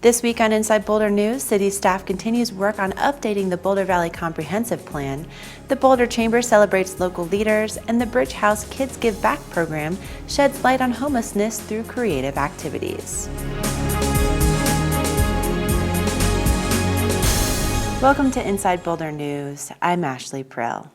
This week on Inside Boulder News, city staff continues work on updating the Boulder Valley Comprehensive Plan, the Boulder Chamber celebrates local leaders, and the Bridge House Kids Give Back program sheds light on homelessness through creative activities. Welcome to Inside Boulder News. I'm Ashley Prill.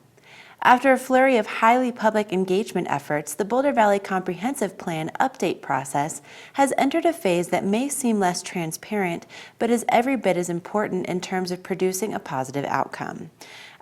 After a flurry of highly public engagement efforts, the Boulder Valley Comprehensive Plan update process has entered a phase that may seem less transparent, but is every bit as important in terms of producing a positive outcome.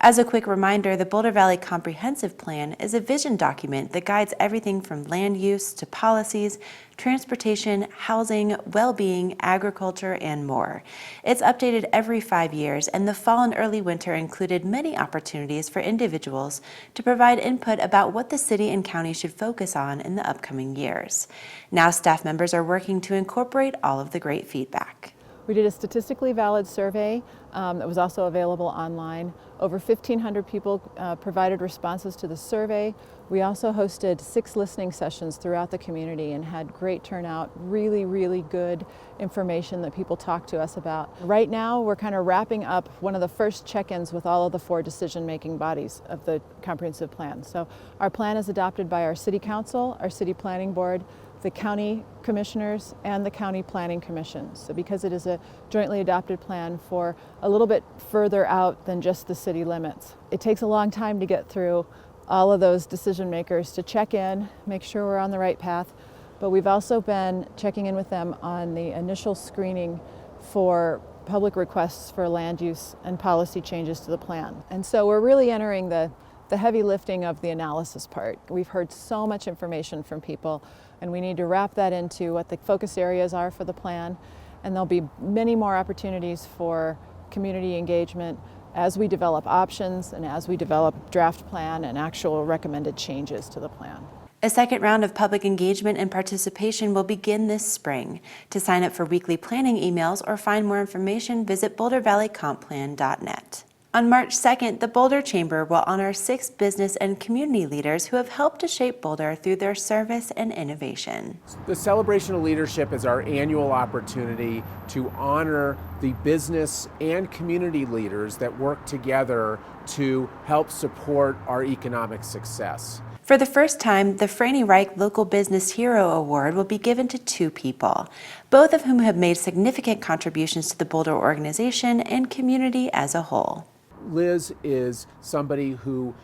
As a quick reminder, the Boulder Valley Comprehensive Plan is a vision document that guides everything from land use to policies, transportation, housing, well-being, agriculture, and more. It's updated every 5 years, and the fall and early winter included many opportunities for individuals to provide input about what the city and county should focus on in the upcoming years. Now staff members are working to incorporate all of the great feedback. We did a statistically valid survey that was also available online. Over 1,500 people provided responses to the survey. We also hosted 6 listening sessions throughout the community and had great turnout, really good information that people talked to us about. Right now, we're kind of wrapping up one of the first check-ins with all of the 4 decision-making bodies of the comprehensive plan. So our plan is adopted by our city council, our city planning board, the county commissioners, and the county planning commission. So because it is a jointly adopted plan for a little bit further out than just the city limits, it takes a long time to get through all of those decision makers to check in, make sure we're on the right path. But we've also been checking in with them on the initial screening for public requests for land use and policy changes to the plan. And so we're really entering the heavy lifting of the analysis part. We've heard so much information from people, and we need to wrap that into what the focus areas are for the plan. And there'll be many more opportunities for community engagement as we develop options and as we develop draft plan and actual recommended changes to the plan. A second round of public engagement and participation will begin this spring. To sign up for weekly planning emails or find more information, visit bouldervalleycompplan.net. On March 2nd, the Boulder Chamber will honor 6 business and community leaders who have helped to shape Boulder through their service and innovation. The Celebration of Leadership is our annual opportunity to honor the business and community leaders that work together to help support our economic success. For the first time, the Franny Reich Local Business Hero Award will be given to 2 people, both of whom have made significant contributions to the Boulder organization and community as a whole. Liz is somebody who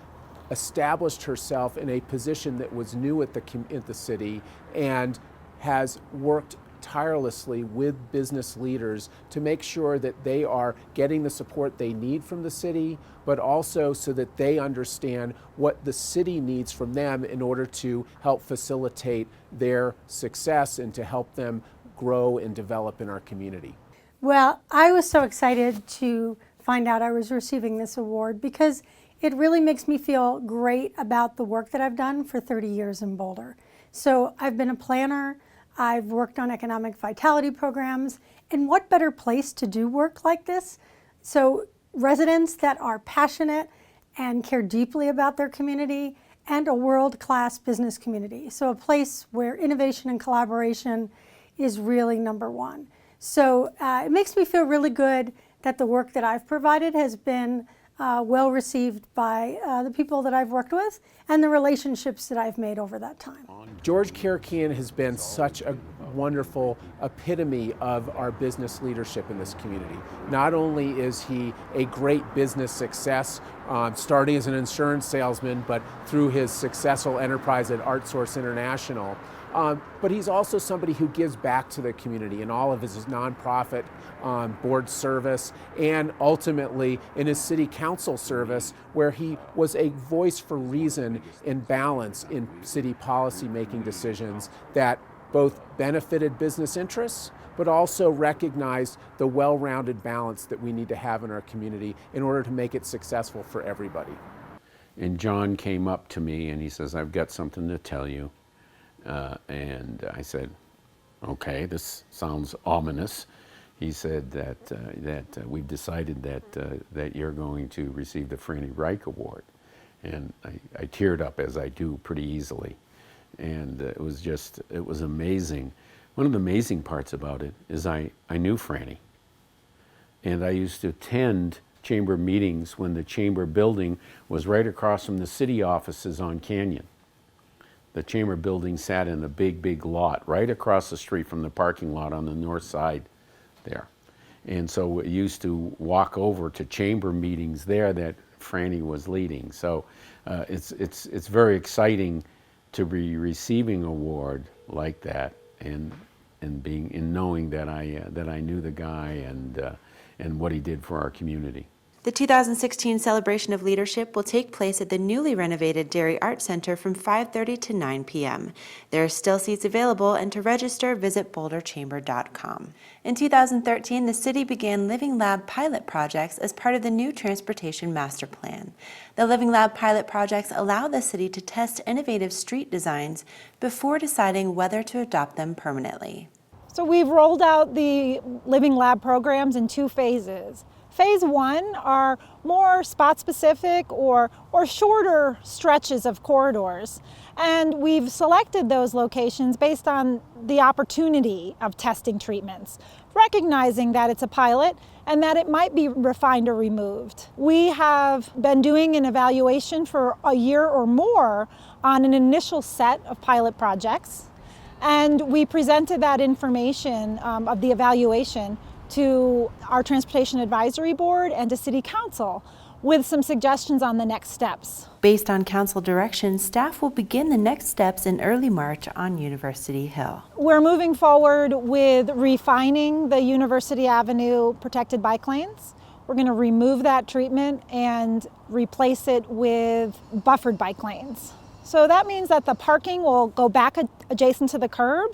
established herself in a position that was new at the city and has worked tirelessly with business leaders to make sure that they are getting the support they need from the city, but also so that they understand what the city needs from them in order to help facilitate their success and to help them grow and develop in our community. Well, I was so excited to find out I was receiving this award because it really makes me feel great about the work that I've done for 30 years in Boulder. So I've been a planner, I've worked on economic vitality programs, and what better place to do work like this? So residents that are passionate and care deeply about their community, and a world-class business community. So a place where innovation and collaboration is really number one. So it makes me feel really good that the work that I've provided has been well received by the people that I've worked with and the relationships that I've made over that time. George Karakian has been such a wonderful epitome of our business leadership in this community. Not only is he a great business success, starting as an insurance salesman, but through his successful enterprise at ArtSource International, but he's also somebody who gives back to the community in all of his nonprofit board service and ultimately in his city council service, where he was a voice for reason and balance in city policy making decisions that both benefited business interests but also recognized the well-rounded balance that we need to have in our community in order to make it successful for everybody. And John came up to me and he says, "I've got something to tell you." And I said, "Okay, this sounds ominous." He said that we've decided that you're going to receive the Franny Reich Award. And I teared up, as I do pretty easily. And it was amazing One of the amazing parts about it is I knew Franny. And I used to attend chamber meetings when the chamber building was right across from the city offices on Canyon. The chamber building sat in a big, big lot right across the street from the parking lot on the north side there. And so we used to walk over to chamber meetings there that Franny was leading. So it's very exciting to be receiving an award like that and knowing that I knew the guy and what he did for our community. The 2016 Celebration of Leadership will take place at the newly renovated Dairy Arts Center from 5:30 to 9 p.m. There are still seats available, and to register, visit boulderchamber.com. In 2013, the city began Living Lab pilot projects as part of the new Transportation Master Plan. The Living Lab pilot projects allow the city to test innovative street designs before deciding whether to adopt them permanently. So we've rolled out the Living Lab programs in 2 phases. Phase 1 are more spot-specific or shorter stretches of corridors. And we've selected those locations based on the opportunity of testing treatments, recognizing that it's a pilot and that it might be refined or removed. We have been doing an evaluation for a year or more on an initial set of pilot projects. And we presented that information of the evaluation to our Transportation Advisory Board and to City Council with some suggestions on the next steps. Based on council direction, staff will begin the next steps in early March on University Hill. We're moving forward with refining the University Avenue protected bike lanes. We're going to remove that treatment and replace it with buffered bike lanes. So that means that the parking will go back adjacent to the curb,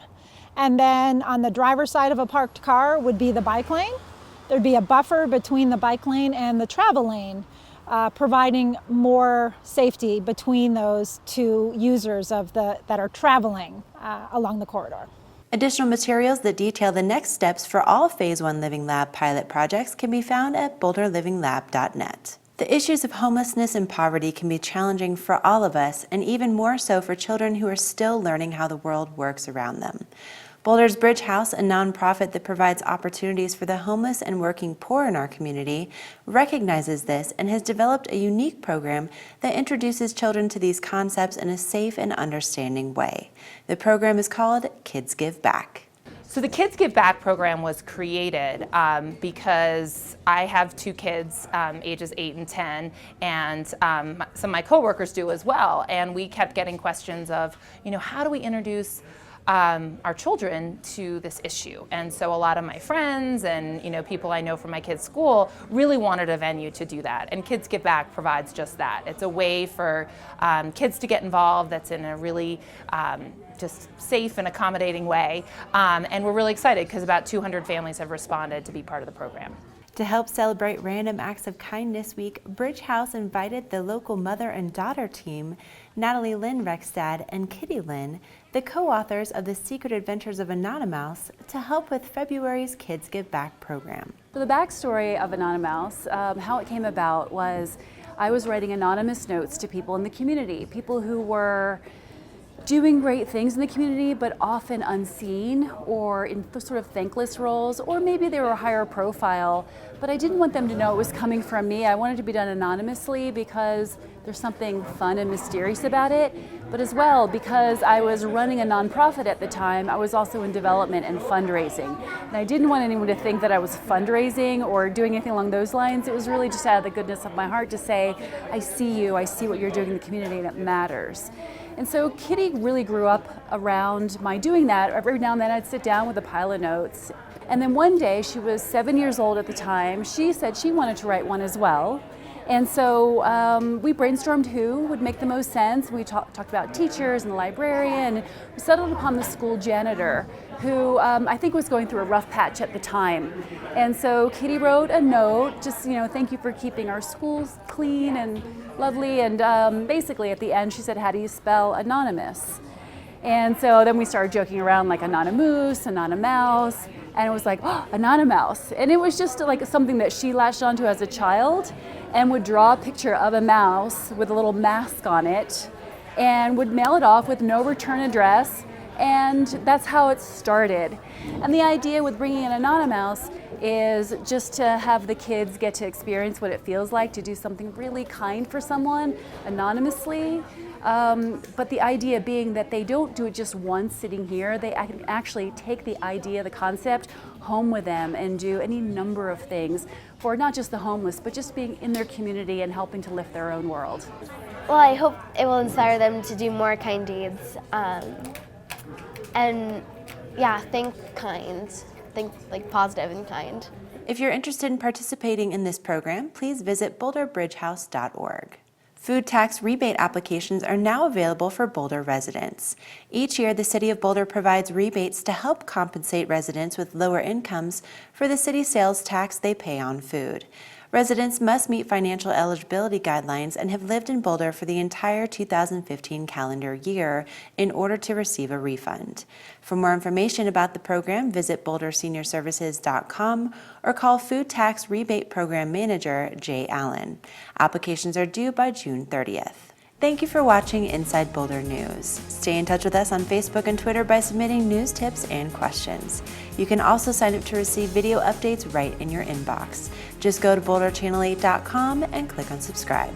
and then on the driver's side of a parked car would be the bike lane. There'd be a buffer between the bike lane and the travel lane, providing more safety between those 2 users that are traveling along the corridor. Additional materials that detail the next steps for all Phase 1 Living Lab pilot projects can be found at boulderlivinglab.net. The issues of homelessness and poverty can be challenging for all of us, and even more so for children who are still learning how the world works around them. Boulder's Bridge House, a nonprofit that provides opportunities for the homeless and working poor in our community, recognizes this and has developed a unique program that introduces children to these concepts in a safe and understanding way. The program is called Kids Give Back. So the Kids Give Back program was created because I have 2 kids, ages 8 and 10, and some of my coworkers do as well. And we kept getting questions of, how do we introduce our children to this issue? And so a lot of my friends and people I know from my kids' school really wanted a venue to do that. And Kids Give Back provides just that. It's a way for kids to get involved that's in a really just safe and accommodating way. And we're really excited because about 200 families have responded to be part of the program. To help celebrate Random Acts of Kindness Week, Bridge House invited the local mother and daughter team, Natalie Lynn Rekstad and Kitty Lynn, the co-authors of The Secret Adventures of Anonymouse, to help with February's Kids Give Back program. So the backstory of Anonymouse, how it came about was I was writing anonymous notes to people in the community, people who were doing great things in the community, but often unseen or in sort of thankless roles, or maybe they were higher profile, but I didn't want them to know it was coming from me. I wanted it to be done anonymously because there's something fun and mysterious about it, but as well because I was running a nonprofit at the time, I was also in development and fundraising. And I didn't want anyone to think that I was fundraising or doing anything along those lines. It was really just out of the goodness of my heart to say, I see you, I see what you're doing in the community, and it matters. And so Kitty really grew up around my doing that. Every now and then I'd sit down with a pile of notes. And then one day, she was 7 years old at the time, she said she wanted to write one as well. And so we brainstormed who would make the most sense. We talked about teachers and the librarian. We settled upon the school janitor, who I think was going through a rough patch at the time. And so Kitty wrote a note, just, thank you for keeping our schools clean and lovely. And basically at the end, she said, how do you spell anonymous? And so then we started joking around like anonymous, anonymouse, and it was like, oh, anonymouse. And it was just like something that she latched onto as a child and would draw a picture of a mouse with a little mask on it and would mail it off with no return address. And that's how it started. And the idea with bringing in Anonymous is just to have the kids get to experience what it feels like to do something really kind for someone anonymously. But the idea being that they don't do it just once sitting here, they can actually take the idea, the concept, home with them and do any number of things for not just the homeless, but just being in their community and helping to lift their own world. Well, I hope it will inspire them to do more kind deeds. And yeah, think kind, think like positive and kind. If you're interested in participating in this program, please visit boulderbridgehouse.org. Food tax rebate applications are now available for Boulder residents. Each year, the City of Boulder provides rebates to help compensate residents with lower incomes for the city sales tax they pay on food. Residents must meet financial eligibility guidelines and have lived in Boulder for the entire 2015 calendar year in order to receive a refund. For more information about the program, visit boulderseniorservices.com or call Food Tax Rebate Program Manager Jay Allen. Applications are due by June 30th. Thank you for watching Inside Boulder News. Stay in touch with us on Facebook and Twitter by submitting news tips and questions. You can also sign up to receive video updates right in your inbox. Just go to boulderchannel8.com and click on subscribe.